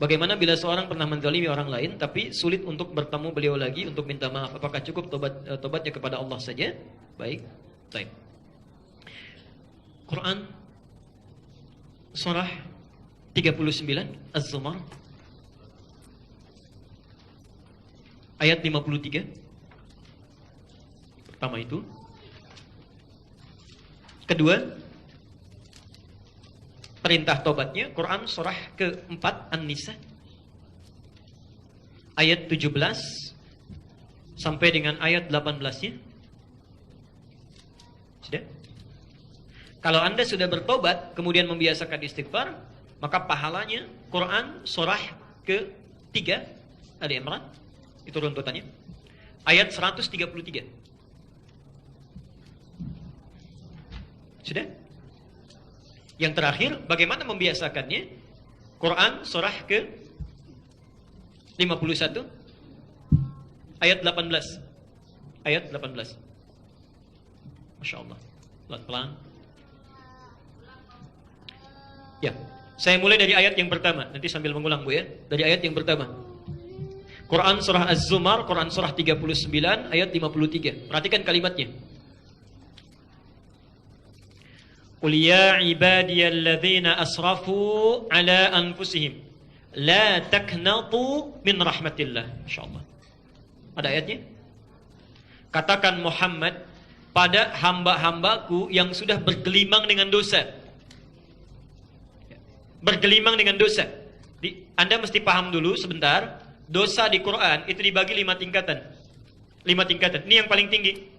Bagaimana bila seorang pernah menzalimi orang lain tapi sulit untuk bertemu beliau lagi untuk minta maaf? Apakah cukup tobatnya kepada Allah saja? Baik. Baik. Quran surah 39 Az-Zumar ayat 53. Pertama itu. Kedua, perintah tobatnya Quran surah ke-4 An-Nisa ayat 17 sampai dengan ayat 18-nya. Sudah? Kalau Anda sudah bertobat kemudian membiasakan istighfar, maka pahalanya Quran surah ke-3 Ali Imran, itu runtutannya, ayat 133. Sudah? Yang terakhir, bagaimana membiasakannya? Quran surah ke-51 ayat 18. Ayat 18. Masya Allah. Pelan-pelan. Ya, saya mulai dari ayat yang pertama. Nanti sambil mengulang Bu ya. Dari ayat yang pertama. Quran surah Az-Zumar, Quran surah 39 ayat 53. Perhatikan kalimatnya. Qul ya ibadiyalladzina asrafu ala anfusihim la taknatu min rahmatillah. Insyaallah. Ada ayatnya? Katakan Muhammad pada hamba-hambaku yang sudah bergelimang dengan dosa. Bergelimang dengan dosa. Anda mesti paham dulu sebentar, dosa di Quran itu dibagi 5 tingkatan. 5 tingkatan. Ini yang paling tinggi.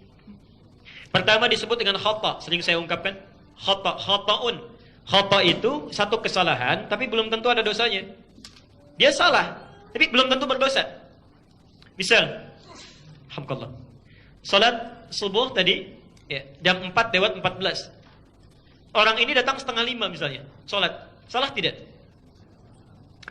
Pertama disebut dengan khata, sering saya ungkapkan. Khata'un. Khata itu satu kesalahan tapi belum tentu ada dosanya. Dia salah tapi belum tentu berdosa. Misal, alhamdulillah, salat subuh tadi ya, jam 4:14. Orang ini datang 4:30 misalnya, salat. Salah tidak?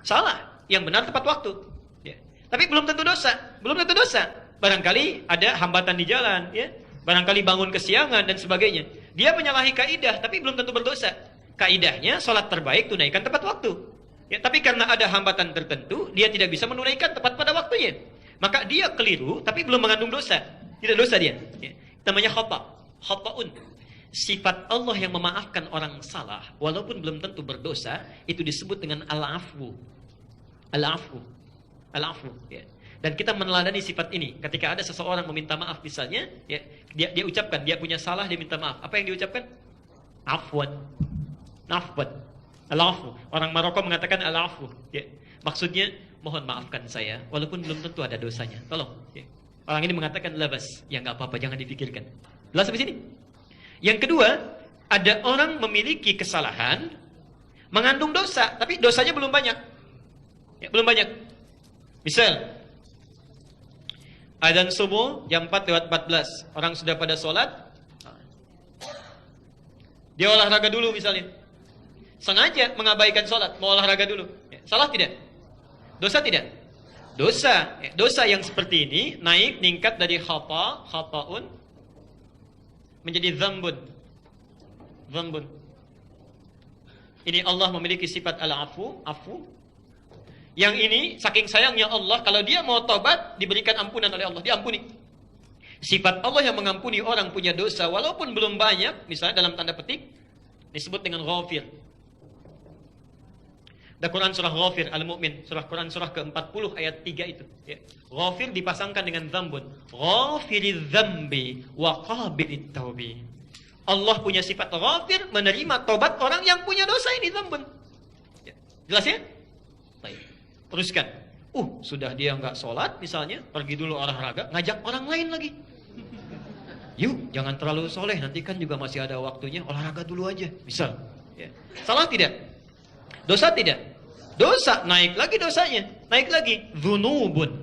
Salah. Yang benar tepat waktu. Ya. Tapi belum tentu dosa. Belum tentu dosa. Barangkali ada hambatan di jalan, ya. Barangkali bangun kesiangan dan sebagainya. Dia menyalahi kaidah, tapi belum tentu berdosa. Kaidahnya, salat terbaik tunaikan tepat waktu. Ya, tapi karena ada hambatan tertentu, dia tidak bisa menunaikan tepat pada waktunya. Maka dia keliru, tapi belum mengandung dosa. Tidak dosa dia. Ya. Namanya khata'un. Sifat Allah yang memaafkan orang salah, walaupun belum tentu berdosa, itu disebut dengan al-afwu. Al-afwu. Al-afwu. Ya. Dan kita meneladani sifat ini. Ketika ada seseorang meminta maaf misalnya, ya, dia ucapkan, dia punya salah, dia minta maaf. Apa yang diucapkan? Afwan. Nafwan. Al-afwu. Orang Maroko mengatakan al-afwu. Ya. Maksudnya, mohon maafkan saya, walaupun belum tentu ada dosanya. Tolong. Ya. Orang ini mengatakan labas. Ya nggak apa-apa, jangan dipikirkan. Jelas sampai sini? Yang kedua, ada orang memiliki kesalahan, mengandung dosa, tapi dosanya belum banyak. Ya, belum banyak. Misal, adzan subuh jam 4:14. Orang sudah pada sholat. Dia olahraga dulu misalnya. Sengaja mengabaikan sholat, mau olahraga dulu. Ya, salah tidak? Dosa tidak? Dosa. Ya, dosa yang seperti ini naik tingkat dari khata'un menjadi dzambun. Dzambun. Ini Allah memiliki sifat al-afu, afu. Yang ini saking sayangnya Allah, kalau dia mau tobat diberikan ampunan oleh Allah, diampuni. Sifat Allah yang mengampuni orang punya dosa walaupun belum banyak, misalnya dalam tanda petik disebut dengan ghafir. Ada Quran surah Ghafir Al-Mu'min, surah Quran surah ke-40 ayat 3 itu, ya. Ghafir dipasangkan dengan dzambun. Ghafiriz dzambi wa qabilit taubi. Allah punya sifat ghafir, menerima tobat orang yang punya dosa ini dzambun. Ya. Jelas ya? Baik. Teruskan. Sudah dia enggak sholat misalnya, pergi dulu olahraga, ngajak orang lain lagi. Yuk, jangan terlalu soleh, nanti kan juga masih ada waktunya, olahraga dulu aja. Misal. Ya. Salah tidak? Dosa tidak? Dosa, naik lagi dosanya, naik lagi. Dzunubun.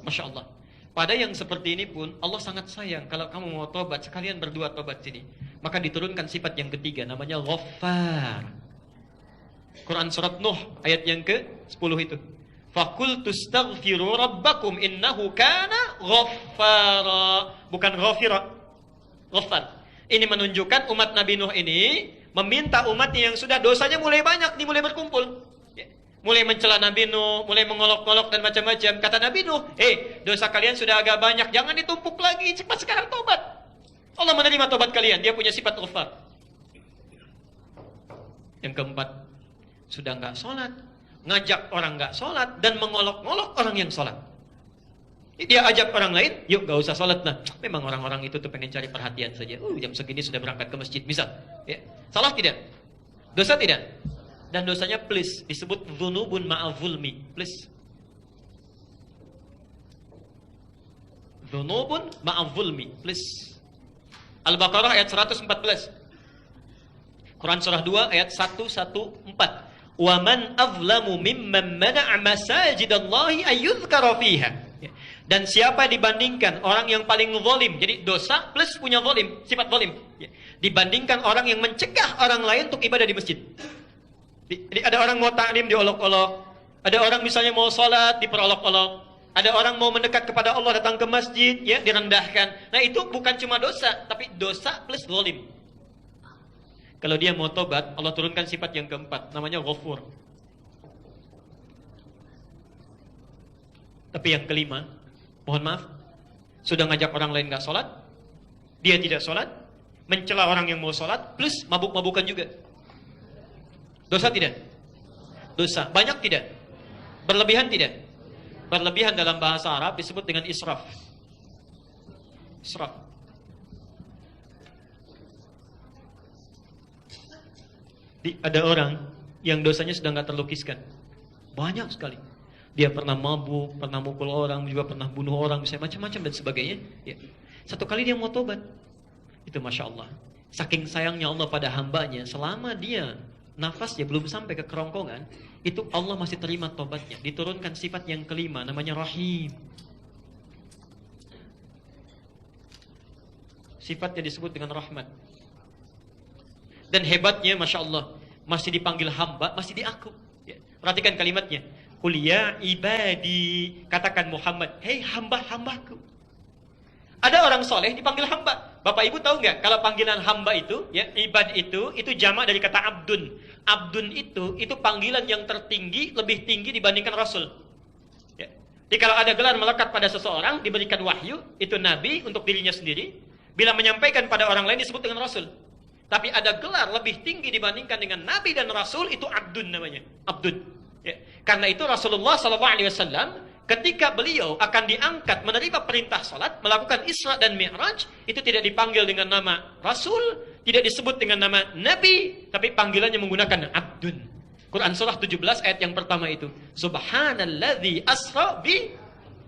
Masya Allah. Pada yang seperti ini pun Allah sangat sayang. Kalau kamu mau tobat, sekalian berdua tobat sini. Maka diturunkan sifat yang ketiga, namanya Ghaffar. Quran surat Nuh ayat yang ke-10 itu. Faqultu astaghfiru rabbakum innahu kana ghaffara. Bukan ghafira. Ghaffar. Ini menunjukkan umat Nabi Nuh ini meminta umatnya yang sudah dosanya mulai banyak, mulai berkumpul. Ya. Mulai mencela Nabi Nuh, mulai mengolok-olok dan macam-macam. Kata Nabi Nuh, dosa kalian sudah agak banyak, jangan ditumpuk lagi, cepat sekarang tobat. Allah menerima tobat kalian, dia punya sifat ghafar. Yang keempat, sudah nggak sholat, ngajak orang nggak sholat, dan mengolok-olok orang yang sholat. Dia ajak orang lain, yuk gak usah sholat. Nah, memang orang-orang itu tuh pengen cari perhatian saja. Jam segini sudah berangkat ke masjid, misal. Ya. Salah tidak? Dosa tidak? Dan dosanya please, disebut dzunubun ma'azulmi. Please. Dzunubun ma'azulmi. Please. Al-Baqarah ayat 114. Quran surah 2 ayat 114. Wa man azlamu mimman mana'a masajidallahi ayyuzkara fiha. Dan siapa dibandingkan orang yang paling zalim, jadi dosa plus punya zalim, sifat zalim, dibandingkan orang yang mencegah orang lain untuk ibadah di masjid. Jadi ada orang mau taklim diolok-olok, ada orang misalnya mau sholat diperolok-olok, ada orang mau mendekat kepada Allah datang ke masjid, ya direndahkan. Nah itu bukan cuma dosa, tapi dosa plus zalim. Kalau dia mau tobat, Allah turunkan sifat yang keempat, namanya ghafur. Tapi yang kelima, mohon maaf, sudah ngajak orang lain nggak sholat, dia tidak sholat, mencela orang yang mau sholat, plus mabuk-mabukan juga. Dosa tidak? Dosa. Banyak tidak? Berlebihan tidak? Berlebihan dalam bahasa Arab disebut dengan israf. Israf. Ada orang yang dosanya sudah nggak terlukiskan. Banyak sekali. Dia pernah mabuk, pernah mukul orang, juga pernah bunuh orang, misalnya macam-macam dan sebagainya. Ya. Satu kali dia mau tobat. Itu Masya Allah. Saking sayangnya Allah pada hambanya, selama dia nafasnya belum sampai ke kerongkongan, itu Allah masih terima tobatnya. Diturunkan sifat yang kelima, namanya Rahim. Sifatnya disebut dengan rahmat. Dan hebatnya Masya Allah, masih dipanggil hamba, masih diaku. Ya. Perhatikan kalimatnya. Qul ya ibadi, katakan Muhammad, hei hamba-hambaku. Ada orang soleh dipanggil hamba. Bapak ibu tahu nggak kalau panggilan hamba itu, ya ibad itu jamak dari kata abdun. Abdun itu panggilan yang tertinggi, lebih tinggi dibandingkan rasul. Ya. Jadi kalau ada gelar melekat pada seseorang, diberikan wahyu, itu nabi untuk dirinya sendiri. Bila menyampaikan pada orang lain disebut dengan rasul. Tapi ada gelar lebih tinggi dibandingkan dengan nabi dan rasul, itu abdun namanya. Abdun. Ya. Karena itu Rasulullah SAW ketika beliau akan diangkat menerima perintah salat, melakukan Isra dan Mi'raj, itu tidak dipanggil dengan nama Rasul, tidak disebut dengan nama Nabi, tapi panggilannya menggunakan Abdun. Quran surah 17 ayat yang pertama itu, Subhanalladzi asra bi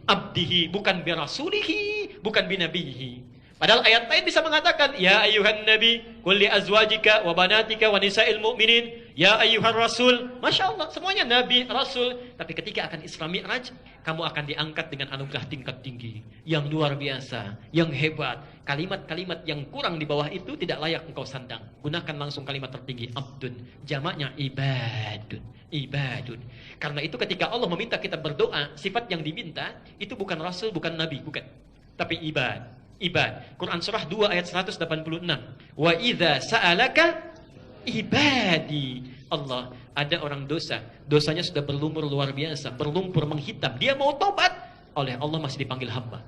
abdihi, bukan bi rasulihi, bukan bi nabihi. Padahal ayat lain bisa mengatakan, ya ayyuhan nabi, qul li azwajika wa banatika wa nisa'il mu'minin, ya ayyuhan rasul. Masya Allah, semuanya nabi, rasul. Tapi ketika akan Isra Mi'raj, kamu akan diangkat dengan anugerah tingkat tinggi, yang luar biasa, yang hebat. Kalimat-kalimat yang kurang di bawah itu tidak layak engkau sandang. Gunakan langsung kalimat tertinggi, abdun. Jamaknya ibadun. Ibadun. Karena itu ketika Allah meminta kita berdoa, sifat yang diminta, itu bukan rasul, bukan nabi, bukan. Tapi ibad. Ibad. Quran surah 2 ayat 186. Wa idza sa'alaka ibadi. Allah, ada orang dosa. Dosanya sudah berlumur luar biasa, berlumpur menghitam. Dia mau tobat, oleh Allah masih dipanggil hamba.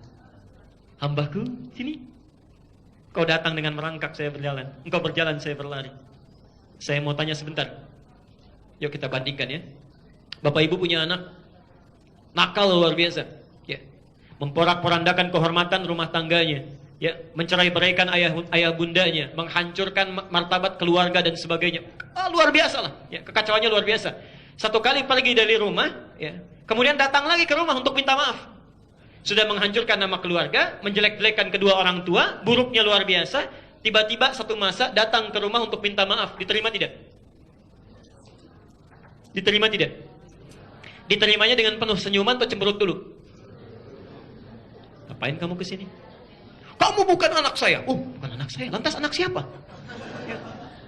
Hambaku, sini. Kau datang dengan merangkak, saya berjalan. Engkau berjalan, saya berlari. Saya mau tanya sebentar. Yuk kita bandingkan ya. Bapak ibu punya anak nakal luar biasa. Memporak-porandakan kehormatan rumah tangganya, ya, mencerai-beraikan ayah bundanya, menghancurkan martabat keluarga dan sebagainya. Luar biasa lah, ya, kekacauannya luar biasa. Satu kali pergi dari rumah, ya, kemudian datang lagi ke rumah untuk minta maaf. Sudah menghancurkan nama keluarga, menjelek-jelekan kedua orang tua, buruknya luar biasa. Tiba-tiba satu masa datang ke rumah untuk minta maaf, diterima tidak? Diterima tidak? Diterimanya dengan penuh senyuman atau cemberut dulu? Ngapain kamu kesini? Kamu bukan anak saya. Bukan anak saya. Lantas anak siapa? Ya.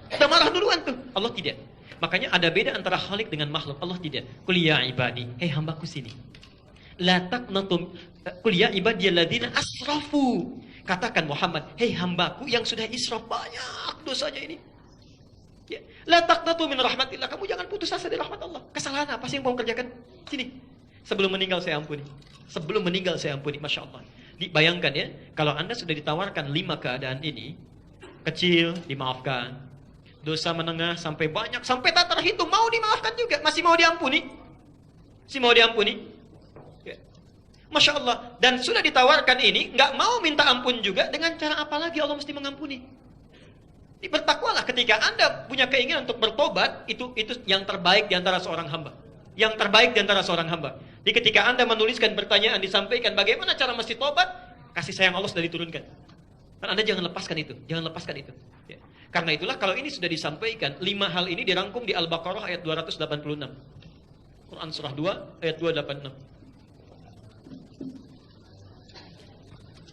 Kita marah duluan tuh. Allah tidak. Makanya ada beda antara khalik dengan makhluk. Allah tidak. Qul ya ibadi, hei hambaku sini. La taqnatum, qul ya ibadiyalladzina asrafu. Katakan Muhammad, hei hambaku yang sudah israf banyak dosanya ini. Ya. La taqnatu min rahmatillah. Kamu jangan putus asa dari rahmat Allah. Kesalahan apa sih yang kamu kerjakan? Sini. Sebelum meninggal saya ampuni. Sebelum meninggal saya ampuni. Masya Allah. Dibayangkan ya, kalau Anda sudah ditawarkan 5 keadaan ini, kecil dimaafkan, dosa menengah sampai banyak, sampai tak terhitung, mau dimaafkan juga, masih mau diampuni. Masih mau diampuni. Ya. Masya Allah. Dan sudah ditawarkan ini, nggak mau minta ampun juga, dengan cara apa lagi Allah mesti mengampuni? Bertakwalah ketika Anda punya keinginan untuk bertobat, itu yang terbaik di antara seorang hamba. Yang terbaik di antara seorang hamba. Jadi ketika Anda menuliskan pertanyaan, disampaikan bagaimana cara mesti tobat, kasih sayang Allah sudah diturunkan. Dan Anda jangan lepaskan itu, jangan lepaskan itu. Ya. Karena itulah kalau ini sudah disampaikan, 5 hal ini dirangkum di Al-Baqarah ayat 286. Quran surah 2 ayat 286.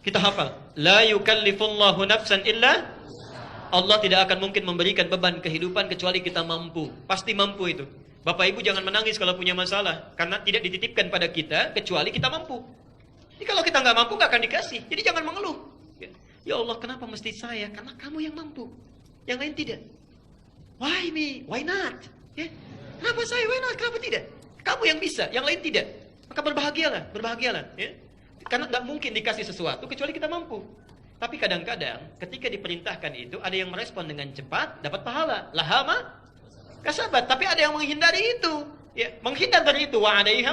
Kita hafal. La yukallifullahu nafsan illa, Allah tidak akan mungkin memberikan beban kehidupan kecuali kita mampu. Pasti mampu itu. Bapak Ibu jangan menangis kalau punya masalah, karena tidak dititipkan pada kita kecuali kita mampu. Jadi kalau kita nggak mampu nggak akan dikasih. Jadi jangan mengeluh. Ya Allah, kenapa mesti saya? Karena kamu yang mampu, yang lain tidak. Why me? Why not? Ya. Kenapa saya? Why not? Kenapa tidak? Kamu yang bisa, yang lain tidak. Maka berbahagialah, berbahagialah. Ya. Karena nggak mungkin dikasih sesuatu kecuali kita mampu. Tapi kadang-kadang ketika diperintahkan itu ada yang merespon dengan cepat, dapat pahala. Lahama kasabat, tapi ada yang menghindari itu. Ya, menghindar dari itu, wa alaiha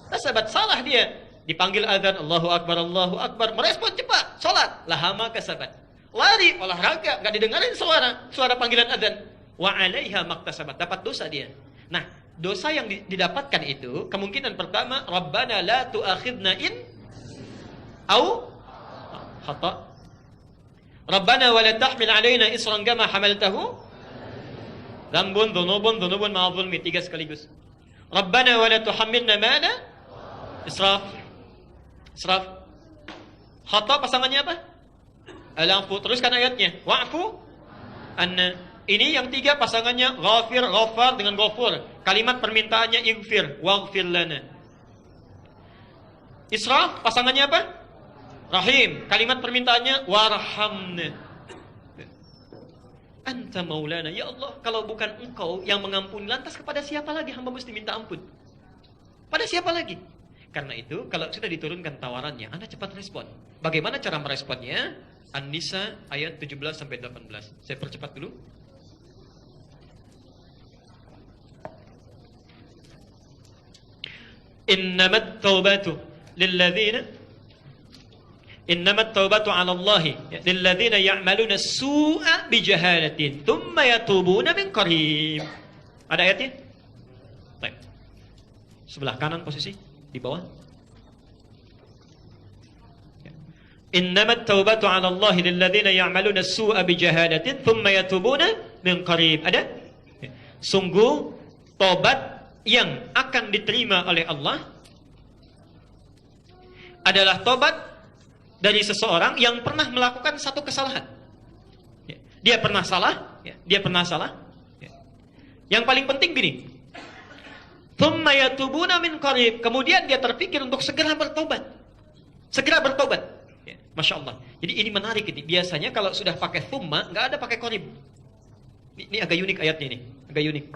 kasabat, salah dia. Dipanggil azan, Allahu Akbar, merespon cepat, salat, lahama kasabat. Lari, olahraga, enggak didengarin suara panggilan azan. Wa alaiha maktasabat, dapat dosa dia. Nah, dosa yang didapatkan itu kemungkinan pertama, Rabbana la tu'akhidna in au khata. Rabbana wa la tahmil alaina isran kama hamaltahu Dambun, dhunubun ma'adhulmi. 3 sekaligus. Rabbana wa la tuhammilna ma la israf. Khata pasangannya apa? Al-afu. Teruskan ayatnya. Wa'fu anna. Ini yang 3 pasangannya ghafir, ghafar dengan ghafur. Kalimat permintaannya ighfir, waghfir lana. Israf pasangannya apa? Rahim. Kalimat permintaannya warhamna. Anta maulana, ya Allah, kalau bukan engkau yang mengampuni, lantas kepada siapa lagi hamba mesti minta ampun? Pada siapa lagi? Karena itu, kalau sudah diturunkan tawarannya, Anda cepat respon. Bagaimana cara meresponnya? An-Nisa ayat 17-18. Saya percepat dulu. Innamat taubatu lilladzina Innamat taubatu 'ala Allah lilladzina ya'maluna as-su'a bijahalatin thumma yatubuna min qarib. Ada ayatnya? Baik. Sebelah kanan posisi di bawah. Innamat taubatu 'ala Allah lilladzina ya'maluna as-su'a bijahalatin thumma yatubuna min qarib. Ada? Sungguh tobat yang akan diterima oleh Allah adalah tobat dari seseorang yang pernah melakukan satu kesalahan. Dia pernah salah. Yang paling penting gini. Thumma yatubuna min qarib. Kemudian dia terpikir untuk segera bertobat. Masya Allah. Jadi ini menarik ini. Biasanya kalau sudah pakai thumma, nggak ada pakai qarib. Ini agak unik ayatnya ini. Agak unik.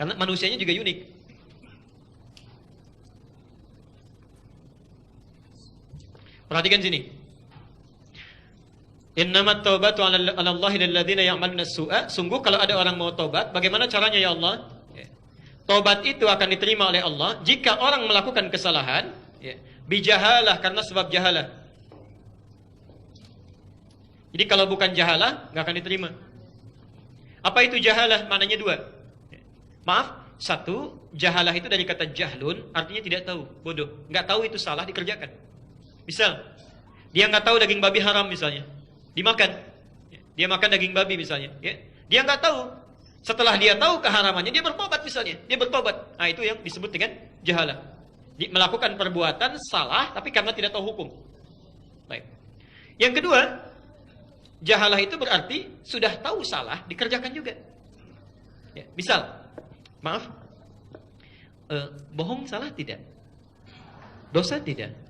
Karena manusianya juga unik. Perhatikan sini. Innamat taubatu 'ala Allah lilladzina ya'maluna as-su'a. Sungguh kalau ada orang mau tobat, bagaimana caranya ya Allah? Tobat itu akan diterima oleh Allah jika orang melakukan kesalahan, bijahalah, karena sebab jahalah. Jadi kalau bukan jahalah, nggak akan diterima. Apa itu jahalah? Maknanya 2. Maaf, 1, jahalah itu dari kata jahlun, artinya tidak tahu, bodoh. Nggak tahu itu salah, dikerjakan. Misal, dia nggak tahu daging babi haram misalnya, dimakan. Dia makan daging babi misalnya. Dia nggak tahu. Setelah dia tahu keharamannya, dia bertobat misalnya. Dia bertobat. Nah, itu yang disebut dengan jahalah. Melakukan perbuatan salah, tapi karena tidak tahu hukum. Baik. Yang kedua, jahalah itu berarti sudah tahu salah, dikerjakan juga. Misal, maaf, bohong salah tidak? Dosa tidak?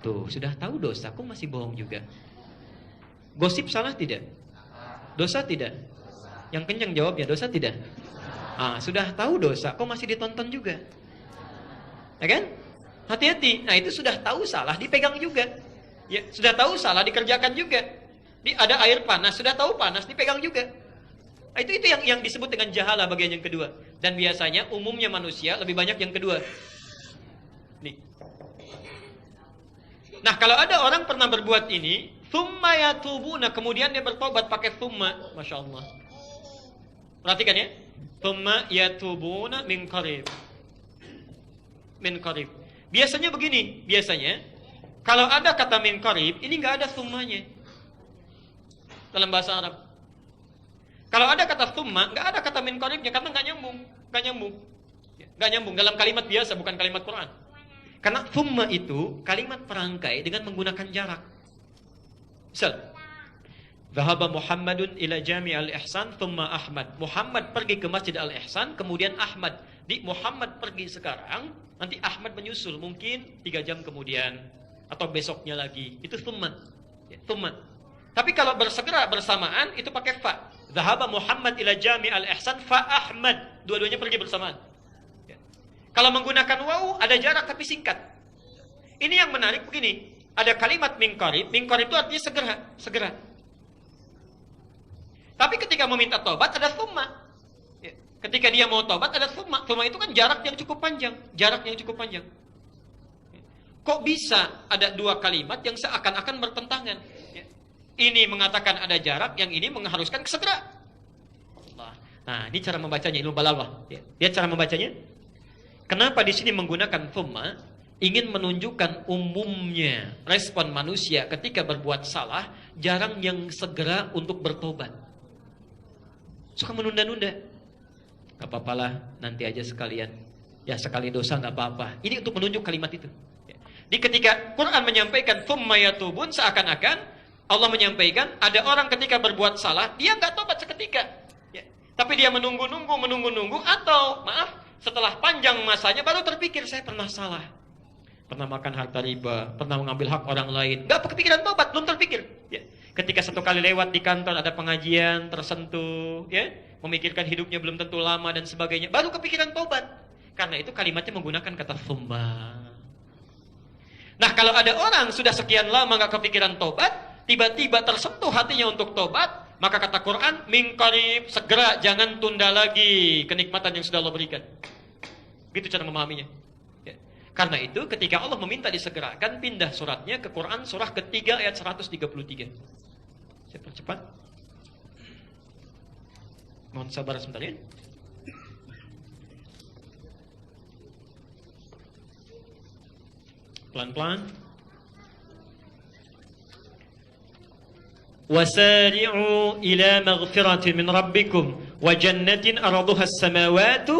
Tuh, sudah tahu dosa, kok masih bohong juga? Gosip salah tidak? Dosa tidak? Yang kencang jawab ya, dosa tidak? Sudah tahu dosa, kok masih ditonton juga? Ya kan? Hati-hati. Nah, itu sudah tahu salah, dipegang juga. Ya, sudah tahu salah, dikerjakan juga. Ada air panas, sudah tahu panas, dipegang juga. Nah, itu yang disebut dengan jahala bagian yang kedua. Dan biasanya umumnya manusia lebih banyak yang kedua. Nih. Nah, kalau ada orang pernah berbuat ini, thumma yatubuna, kemudian dia bertobat pakai thumma, Masya Allah. Perhatikan ya. Thumma yatubuna min qarib. Min qarib. Biasanya begini, kalau ada kata min qarib, ini nggak ada thummanya dalam bahasa Arab. Kalau ada kata thumma, nggak ada kata min qaribnya karena nggak nyambung dalam kalimat biasa, bukan kalimat Quran. Karena thumma itu kalimat perangkai dengan menggunakan jarak. Misal, Dhahaba Muhammadun ila Jami' al-Ihsan thumma Ahmad. Muhammad pergi ke Masjid Al-Ihsan, kemudian Ahmad. Muhammad pergi sekarang, nanti Ahmad menyusul mungkin 3 jam kemudian atau besoknya lagi. Itu thumma. Ya, thumma. Tapi kalau bersegera bersamaan itu pakai fa. Dhahaba Muhammad ila Jami' al-Ihsan fa Ahmad. Dua-duanya pergi bersamaan. Kalau menggunakan wawu ada jarak tapi singkat. Ini yang menarik begini. Ada kalimat min qarib itu artinya segera. Tapi ketika meminta tobat ada thumma. Ketika dia mau tobat ada thumma. Thumma itu kan jarak yang cukup panjang. Kok bisa ada 2 kalimat yang seakan-akan bertentangan? Ini mengatakan ada jarak, yang ini mengharuskan segera. Nah, ini cara membacanya, ilmu balaghah. Lihat cara membacanya. Kenapa di sini menggunakan thumma? Ingin menunjukkan umumnya respon manusia ketika berbuat salah, jarang yang segera untuk bertobat. Suka menunda-nunda. Gak apa-apalah, nanti aja sekalian. Ya sekali dosa gak apa-apa. Ini untuk menunjuk kalimat itu. Di ketika Quran menyampaikan thumma yatubun, seakan-akan Allah menyampaikan ada orang ketika berbuat salah, dia gak tobat seketika. Tapi dia menunggu-nunggu, atau maaf, setelah panjang masanya baru terpikir, saya pernah salah. Pernah makan harta riba, pernah mengambil hak orang lain. Gak kepikiran tobat, belum terpikir. Ketika 1 kali lewat di kantor ada pengajian, tersentuh, memikirkan hidupnya belum tentu lama dan sebagainya, baru kepikiran tobat. Karena itu kalimatnya menggunakan kata thumma. Nah, kalau ada orang sudah sekian lama gak kepikiran tobat, tiba-tiba tersentuh hatinya untuk tobat, maka kata Quran, min qarib, segera, jangan tunda lagi kenikmatan yang sudah Allah berikan. Gitu cara memahaminya. Karena itu ketika Allah meminta disegerakan, pindah suratnya ke Quran surah ketiga ayat 133. Saya percepat. Mohon sabar sebentar ya. Pelan-pelan. Wasari'u ila maghfiratin min rabbikum wa jannatin arduha as-samawati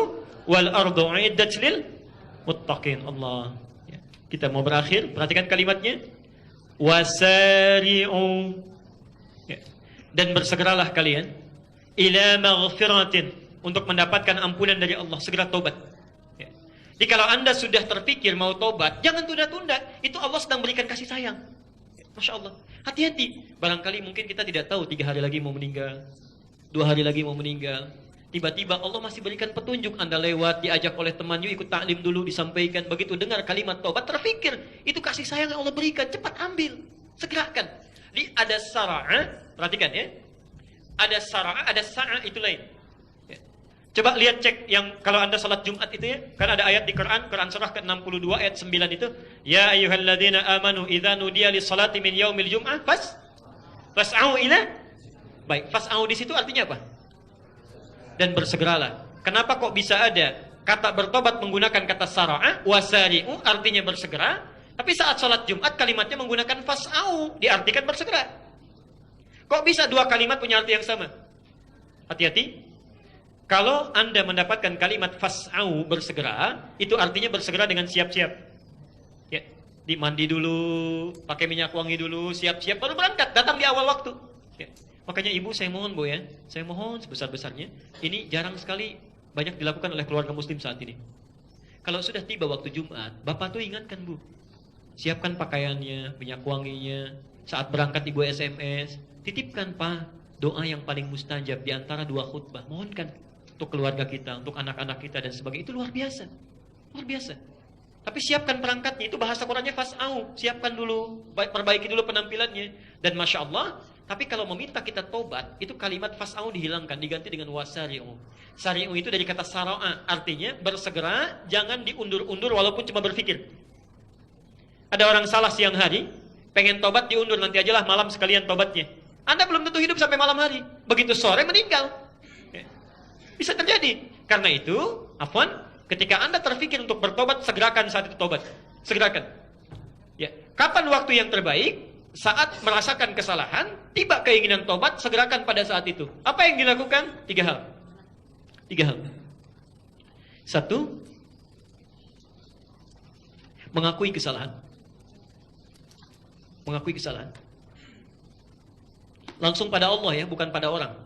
wal ardu 'iddat lil muttaqin. Allah. Kita mau berakhir, perhatikan kalimatnya. Wasari'u. Dan bersegeralah kalian ila maghfiratin, untuk mendapatkan ampunan dari Allah, segera tobat. Jadi kalau Anda sudah terpikir mau tobat, jangan tunda-tunda. Itu Allah sedang berikan kasih sayang. Masya Allah. Hati-hati. Barangkali mungkin kita tidak tahu 3 hari lagi mau meninggal, 2 hari lagi mau meninggal. Tiba-tiba Allah masih berikan petunjuk. Anda lewat, diajak oleh teman, yuk ikut taklim dulu, disampaikan. Begitu dengar kalimat tobat, terpikir. Itu kasih sayang yang Allah berikan. Cepat ambil. Segerakan. Jadi ada sara'a. Perhatikan ya. Ada sara'a, ada sa'a, itu lain. Coba lihat cek yang kalau Anda salat Jumat itu ya. Kan ada ayat di Quran surah ke-62 ayat 9 itu. Ya ayyuhalladzina amanu idza nudiya lis-salati min yaumil jum'ah fas'au ila. Baik, fas'au di situ artinya apa? Dan bersegeralah. Kenapa kok bisa ada kata bertobat menggunakan kata sara'a, wasari'u artinya bersegera, tapi saat salat Jumat kalimatnya menggunakan fas'au, diartikan bersegera. Kok bisa 2 kalimat punya arti yang sama? Hati-hati. Kalau Anda mendapatkan kalimat fas'au, bersegera, itu artinya bersegera dengan siap-siap. Ya, dimandi dulu, pakai minyak wangi dulu, siap-siap baru berangkat, datang di awal waktu. Ya. Makanya ibu saya mohon Bu ya, saya mohon sebesar-besarnya, ini jarang sekali banyak dilakukan oleh keluarga muslim saat ini. Kalau sudah tiba waktu Jumat, Bapak tuh ingatkan Bu, siapkan pakaiannya, minyak wanginya, saat berangkat ibu SMS, titipkan Pak, doa yang paling mustajab di antara dua khutbah. Mohonkan untuk keluarga kita, untuk anak-anak kita dan sebagainya. Itu luar biasa. Luar biasa. Tapi siapkan perangkatnya, itu bahasa Qurannya fas'au. Siapkan dulu, perbaiki dulu penampilannya. Dan Masya Allah, tapi kalau meminta kita tobat, itu kalimat fas'au dihilangkan, diganti dengan wasari'u. Sari'u itu dari kata sara'a, artinya bersegera, jangan diundur-undur walaupun cuma berpikir. Ada orang salah siang hari, pengen tobat diundur, nanti ajalah malam sekalian tobatnya. Anda belum tentu hidup sampai malam hari. Begitu sore meninggal. Bisa terjadi. Karena itu, afwan, ketika Anda terfikir untuk bertobat, segerakan saat itu tobat. Segerakan. Ya. Kapan waktu yang terbaik? Saat merasakan kesalahan, tiba keinginan tobat, segerakan pada saat itu. Apa yang dilakukan? 3 hal. 3 hal. 1, mengakui kesalahan. Mengakui kesalahan. Langsung pada Allah ya, bukan pada orang.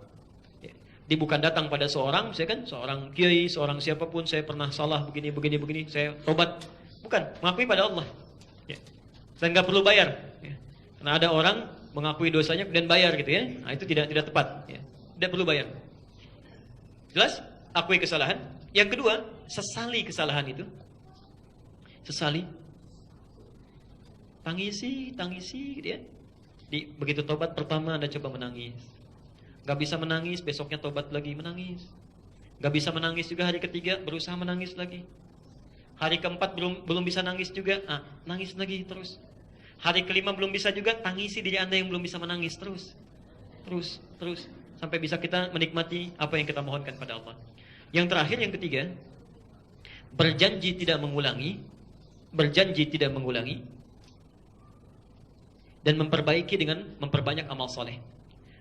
Dia bukan datang pada seorang, saya kan seorang kiai, seorang siapapun, saya pernah salah begini, saya tobat. Bukan, mengakui pada Allah. Ya. Saya nggak perlu bayar. Ya. Karena ada orang mengakui dosanya dan bayar gitu ya. Nah, itu tidak tepat. Ya. Tidak perlu bayar. Jelas? Akui kesalahan. Yang kedua, sesali kesalahan itu. Sesali. Tangisi gitu ya. Begitu tobat pertama Anda coba menangis. Gak bisa menangis, besoknya tobat lagi menangis. Gak bisa menangis juga hari ketiga, berusaha menangis lagi. Hari keempat belum bisa nangis juga, nangis lagi terus. Hari kelima belum bisa juga, tangisi diri Anda yang belum bisa menangis terus. Terus. Sampai bisa kita menikmati apa yang kita mohonkan pada Allah. Yang terakhir, yang ketiga, berjanji tidak mengulangi. Dan memperbaiki dengan memperbanyak amal soleh.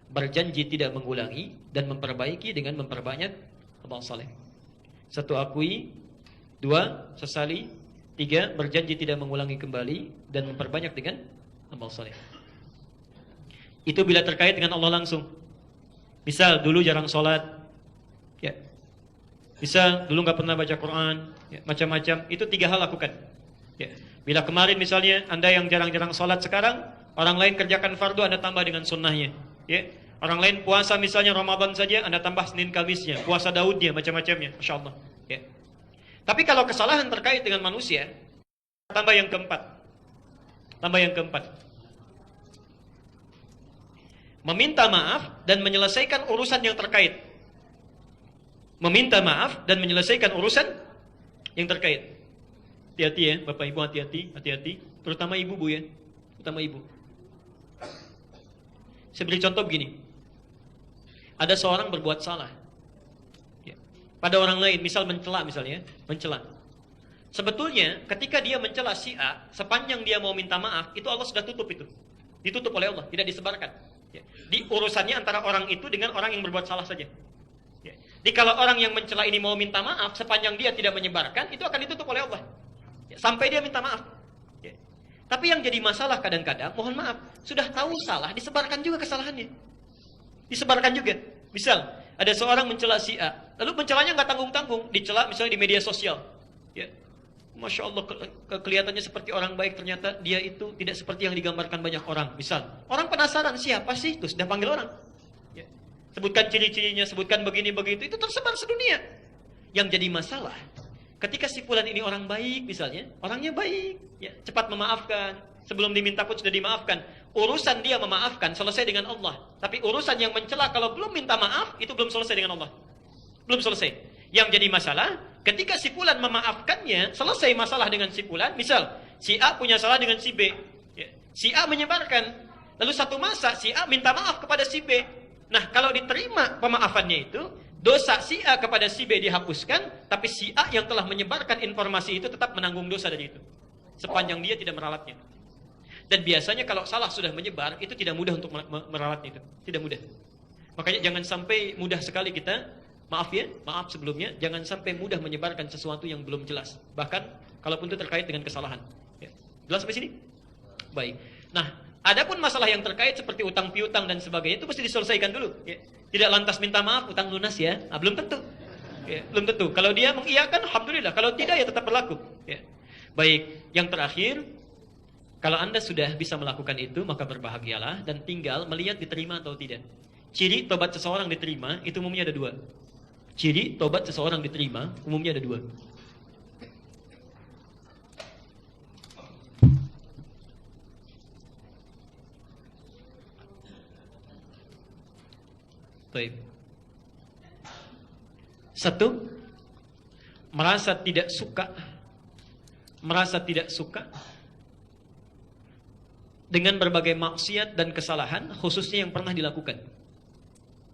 Berjanji tidak mengulangi dan memperbaiki dengan memperbanyak amal soleh. 1, akui. 2, sesali. 3, berjanji tidak mengulangi kembali dan memperbanyak dengan amal soleh. Itu bila terkait dengan Allah langsung. Misal dulu jarang sholat, ya. Misal dulu nggak pernah baca Quran, ya, macam-macam. Itu 3 hal lakukan. Ya. Bila kemarin misalnya Anda yang jarang-jarang sholat sekarang, orang lain kerjakan fardu, Anda tambah dengan sunnahnya. Ya. Orang lain puasa misalnya Ramadan saja, Anda tambah Senin Kamisnya, puasa Daudnya, macam-macamnya, Masya Allah. Ya. Tapi kalau kesalahan terkait dengan manusia, tambah yang keempat. Meminta maaf dan menyelesaikan urusan yang terkait. Meminta maaf dan menyelesaikan urusan yang terkait. Hati-hati ya, Bapak Ibu, hati-hati. Terutama ibu, Bu ya. Terutama ibu. Saya beri contoh begini. Ada seorang berbuat salah. Ya. Pada orang lain, misal mencela misalnya, mencela. Sebetulnya ketika dia mencela si A, sepanjang dia mau minta maaf, itu Allah sudah tutup itu. Ditutup oleh Allah, tidak disebarkan. Ya. Di urusannya antara orang itu dengan orang yang berbuat salah saja. Ya. Jadi kalau orang yang mencela ini mau minta maaf, sepanjang dia tidak menyebarkan, itu akan ditutup oleh Allah. Ya. Sampai dia minta maaf. Ya. Tapi yang jadi masalah kadang-kadang, mohon maaf, sudah tahu salah, disebarkan juga kesalahannya. Disebarkan juga. Misal, ada seorang mencela si A, lalu mencelanya nggak tanggung-tanggung, dicela misalnya di media sosial. Ya. Masya Allah, kelihatannya seperti orang baik, ternyata dia itu tidak seperti yang digambarkan banyak orang. Misal, orang penasaran siapa sih? Terus sudah panggil orang. Ya. Sebutkan ciri-cirinya, sebutkan begini-begitu, itu tersebar sedunia. Yang jadi masalah, ketika si fulan ini orang baik misalnya, orangnya baik, ya, cepat memaafkan, sebelum diminta pun sudah dimaafkan. Urusan dia memaafkan selesai dengan Allah. Tapi urusan yang mencela kalau belum minta maaf, itu belum selesai dengan Allah. Belum selesai. Yang jadi masalah, ketika si fulan memaafkannya, selesai masalah dengan si fulan. Misal, si A punya salah dengan si B. Ya. Si A menyebarkan. Lalu satu masa si A minta maaf kepada si B. Nah, kalau diterima pemaafannya itu, dosa si A kepada si B dihapuskan, tapi si A yang telah menyebarkan informasi itu tetap menanggung dosa dari itu. Sepanjang dia tidak meralatnya. Dan biasanya kalau salah sudah menyebar, itu tidak mudah untuk meralatnya itu. Tidak mudah. Makanya jangan sampai mudah sekali kita, maaf sebelumnya, jangan sampai mudah menyebarkan sesuatu yang belum jelas. Bahkan, kalaupun itu terkait dengan kesalahan. Ya. Jelas sampai sini? Baik. Nah, adapun masalah yang terkait seperti utang piutang dan sebagainya, itu mesti diselesaikan dulu. Ya. Tidak lantas minta maaf, utang lunas ya. Belum tentu. Ya, belum tentu. Kalau dia mengiyakan, alhamdulillah. Kalau tidak, ya tetap berlaku. Ya. Baik. Yang terakhir, kalau Anda sudah bisa melakukan itu, maka berbahagialah dan tinggal melihat diterima atau tidak. ciri tobat seseorang diterima itu umumnya ada dua. Ciri tobat seseorang diterima umumnya ada dua. Baik. Satu, merasa tidak suka dengan berbagai maksiat dan kesalahan, khususnya yang pernah dilakukan.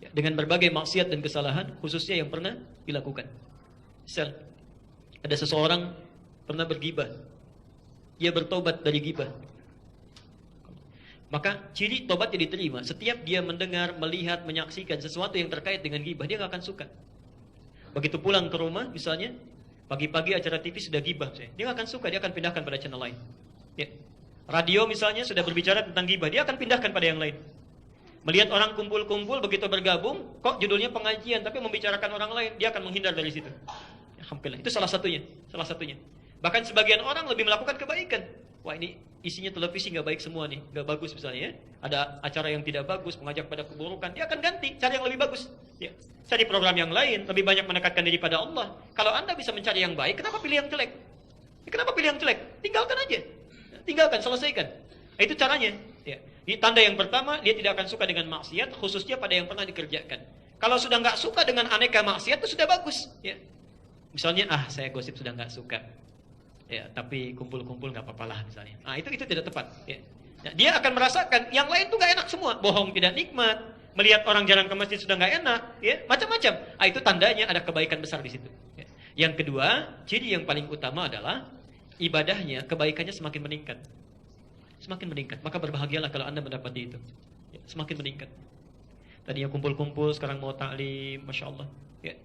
Ya, dengan berbagai maksiat dan kesalahan, khususnya yang pernah dilakukan. Misal, ada seseorang pernah bergibah, dia bertobat dari gibah. Maka ciri tobatnya diterima setiap dia mendengar, melihat, menyaksikan sesuatu yang terkait dengan gibah, dia gak akan suka. Begitu pulang ke rumah misalnya, pagi-pagi acara TV sudah gibah, dia gak akan suka, dia akan pindahkan pada channel lain. Ya. Radio misalnya sudah berbicara tentang gibah, dia akan pindahkan pada yang lain. Melihat orang kumpul-kumpul, begitu bergabung, kok judulnya pengajian tapi membicarakan orang lain, dia akan menghindar dari situ. Alhamdulillah, itu salah satunya. Bahkan sebagian orang lebih melakukan kebaikan. Wah, ini isinya televisi nggak baik semua nih, nggak bagus misalnya ya. Ada acara yang tidak bagus, mengajak pada keburukan, dia akan ganti, cari yang lebih bagus. Ya. Cari program yang lain, lebih banyak mendekatkan diri pada Allah. Kalau Anda bisa mencari yang baik, kenapa pilih yang jelek? Kenapa pilih yang jelek? Tinggalkan aja. Tinggalkan, selesaikan. Itu caranya. Ya. Tanda yang pertama, dia tidak akan suka dengan maksiat, khususnya pada yang pernah dikerjakan. Kalau sudah nggak suka dengan aneka maksiat, itu sudah bagus. Ya. Misalnya, saya gosip sudah nggak suka. Ya, tapi kumpul-kumpul nggak apa-apa lah misalnya. Itu tidak tepat. Ya. Nah, dia akan merasakan yang lain tuh nggak enak semua. Bohong tidak nikmat, melihat orang jarang ke masjid sudah nggak enak, ya, macam-macam. Itu tandanya ada kebaikan besar di situ. Ya. Yang kedua, ciri yang paling utama adalah ibadahnya, kebaikannya semakin meningkat. Semakin meningkat. Maka berbahagialah kalau Anda mendapati itu. Ya, semakin meningkat. Tadinya kumpul-kumpul, sekarang mau taklim, Masya Allah. Ya.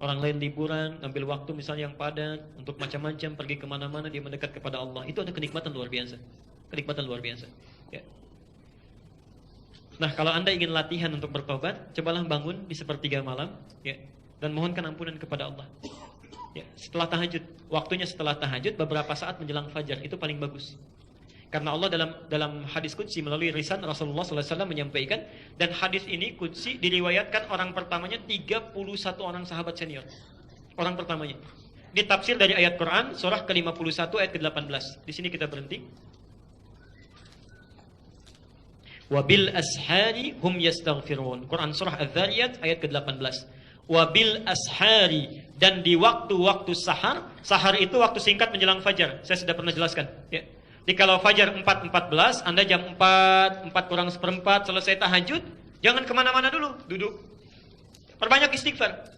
Orang lain liburan, ambil waktu misalnya yang padat untuk macam-macam, pergi kemana-mana, dia mendekat kepada Allah. Itu ada kenikmatan luar biasa. Kenikmatan luar biasa. Ya. Nah, kalau Anda ingin latihan untuk bertobat, cobalah bangun di sepertiga malam, ya, dan mohonkan ampunan kepada Allah. Ya, setelah tahajud, waktunya setelah tahajud, beberapa saat menjelang fajar, itu paling bagus. Karena Allah dalam hadis qudsi melalui lisan Rasulullah SAW menyampaikan, dan hadis ini qudsi diriwayatkan orang pertamanya 31 orang sahabat senior. Orang pertamanya. Ini tafsir dari ayat Quran surah ke-51 ayat ke-18. Di sini kita berhenti. Wabil ashari hum yastaghfirun. Quran surah Az-Zariyat ayat ke-18. Wabil ashari, dan di waktu-waktu sahar. Sahar itu waktu singkat menjelang fajar. Saya sudah pernah jelaskan, ya. Jadi kalau fajar 4.14, Anda jam 4 kurang seperempat selesai tahajud, jangan kemana-mana dulu, duduk. Perbanyak istighfar.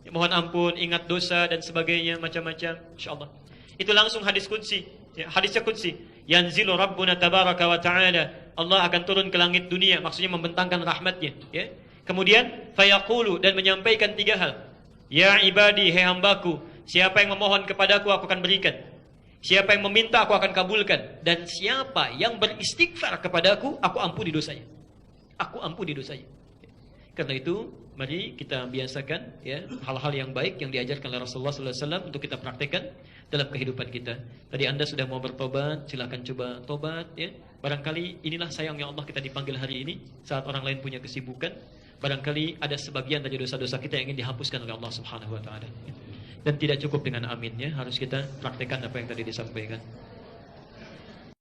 Ya, mohon ampun, ingat dosa dan sebagainya, macam-macam, insyaallah. Itu langsung hadis qudsi, ya, hadisnya qudsi. Yanzilu Rabbuna tabaraka wa ta'ala, Allah akan turun ke langit dunia, maksudnya membentangkan rahmatnya, ya. Kemudian fayaqulu, dan menyampaikan 3 hal. Ya ibadi, hai hambaku, siapa yang memohon kepadaku aku akan berikan. Siapa yang meminta aku akan kabulkan, dan siapa yang beristighfar kepadaku aku ampuni dosanya. Aku ampuni dosanya. Karena itu mari kita biasakan, ya, hal-hal yang baik yang diajarkan oleh Rasulullah SAW untuk kita praktekkan dalam kehidupan kita. Tadi Anda sudah mau bertobat, silakan coba tobat, ya. Barangkali inilah sayangnya Allah kita dipanggil hari ini saat orang lain punya kesibukan. Barangkali ada sebagian dari dosa-dosa kita yang ingin dihapuskan oleh Allah Subhanahu wa taala. Dan tidak cukup dengan aminnya, harus kita praktekkan apa yang tadi disampaikan.